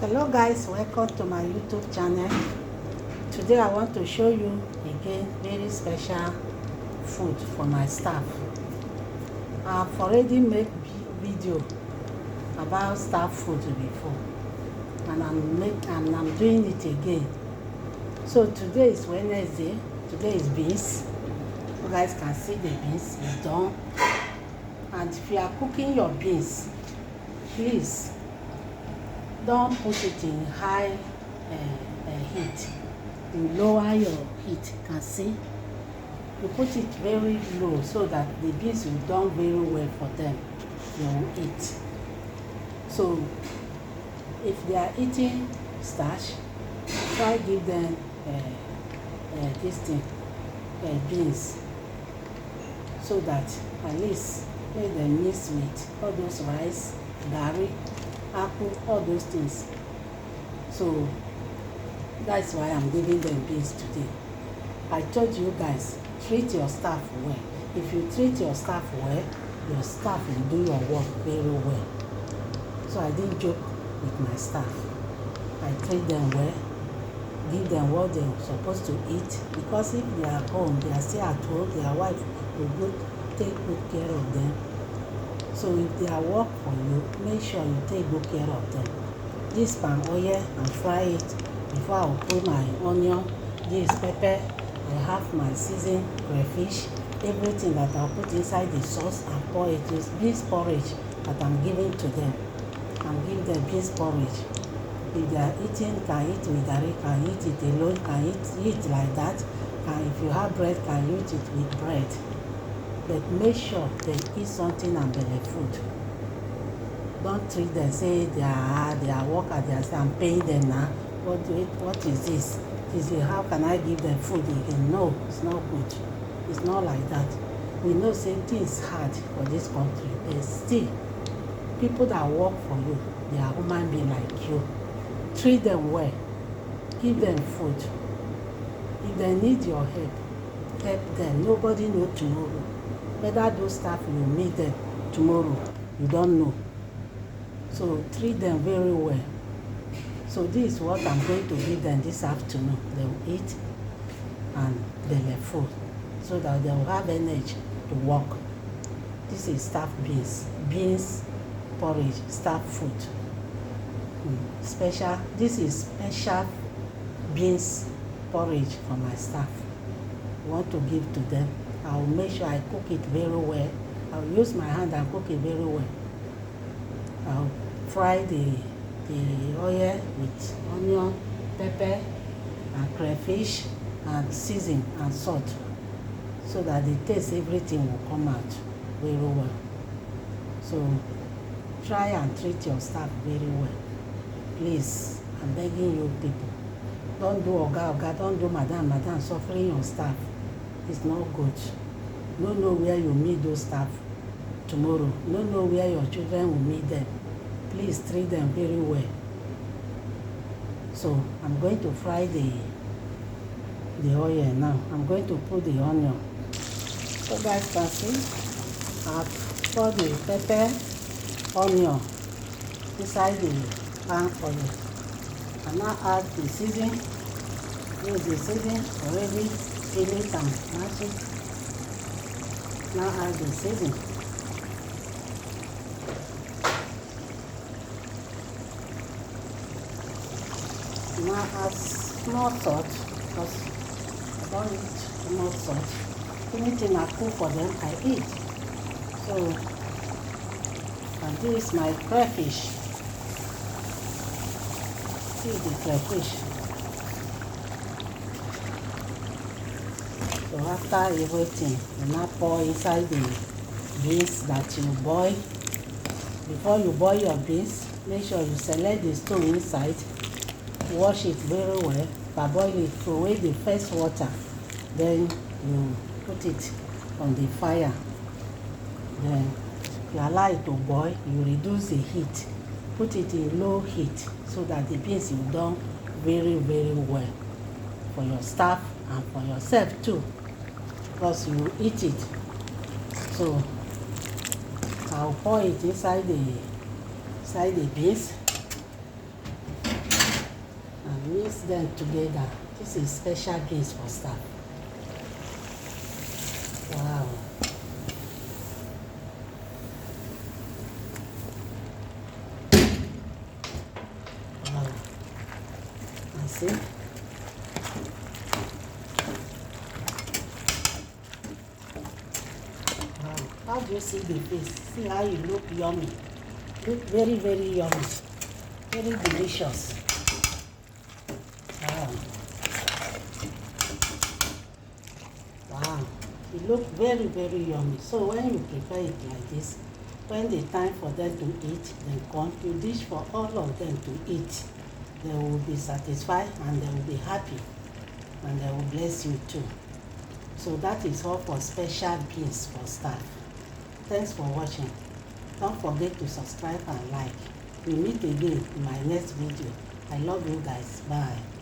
Hello guys, welcome to my YouTube channel. Today I want to show you again very special food for my staff. I've already made video about staff food before, and I'm doing it again. So today is Wednesday. Today is beans. You guys can see the beans is done. And if you are cooking your beans, please don't put it in high heat. You lower your heat. You can see you put it very low so that the beans will done very well for them. They will eat. So if they are eating starch, try give them this thing, beans, so that at least make them mix with all those rice, garri, apple, all those things. So that's why I'm giving them beans today. I told you guys, treat your staff well. If you treat your staff well, your staff will do your work very well. So I didn't joke with my staff. I treat them well, give them what they're supposed to eat, because if they are home, they are still at home, their wife will take good care of them. So if they are work for you, make sure you take good care of them. This palm oil and fry it before I will put my onion, this pepper, I have my seasoned crayfish, everything that I'll put inside the sauce and pour it. It's beans porridge that I'm giving to them. I'm giving them beans porridge. If they are eating, can eat with garri, can eat it alone, can eat like that. And if you have bread, can eat it with bread. But make sure they eat something and belly food. Don't treat them, say they are worker, they are say I'm paying them now. What is this? How can I give them food again? No, it's not good. It's not like that. We know same thing is hard for this country, but still, people that work for you, they are human beings like you. Treat them well. Give them food. If they need your help them. Nobody knows tomorrow. Whether those staff will meet them tomorrow, you don't know. So treat them very well. So this is what I'm going to give them this afternoon. They will eat and they will full, so that they will have energy to work. This is staff beans porridge, staff food. This is special beans porridge for my staff. I want to give to them. I will make sure I cook it very well. I will use my hand and cook it very well. I will fry the oil with onion, pepper, and crayfish, and season and salt, so that the taste, everything will come out very well. So try and treat your staff very well. Please, I'm begging you people. Don't do oga, don't do madam, suffering your staff. It's not good. No know where you meet those staff tomorrow. No know where your children will meet them. Please treat them very well. So I'm going to fry the oil now. I'm going to put the onion. So guys can see, I've poured the pepper, onion inside the pan oil. And now add the seasoning. Use the seasoning already, fill it and mash it. Now add the seasoning. Now add small salt, because I don't eat too much salt. Anything I cook for them, I eat. So, and this is my crayfish. See the crayfish. So after everything, you now pour inside the beans that you boil. Before you boil your beans, make sure you select the stone inside. Wash it very well, parboil it, throw away the first water, then you put it on the fire. Then you allow it to boil, you reduce the heat, put it in low heat, so that the beans will done very well for your staff and for yourself too, because you eat it. So I'll pour it inside the beans. mix them together. This is special beans for staff. Wow. Wow. And see? Wow. How do you see the face? See how you look yummy. Look very, very yummy. Very delicious. Wow. Wow. It look very, very yummy. So when you prepare it like this, when the time for them to eat, then come, you dish for all of them to eat. They will be satisfied and they will be happy and they will bless you too. So that is all for special beans for staff. Thanks for watching. Don't forget to subscribe and like. We meet again in my next video. I love you guys. Bye.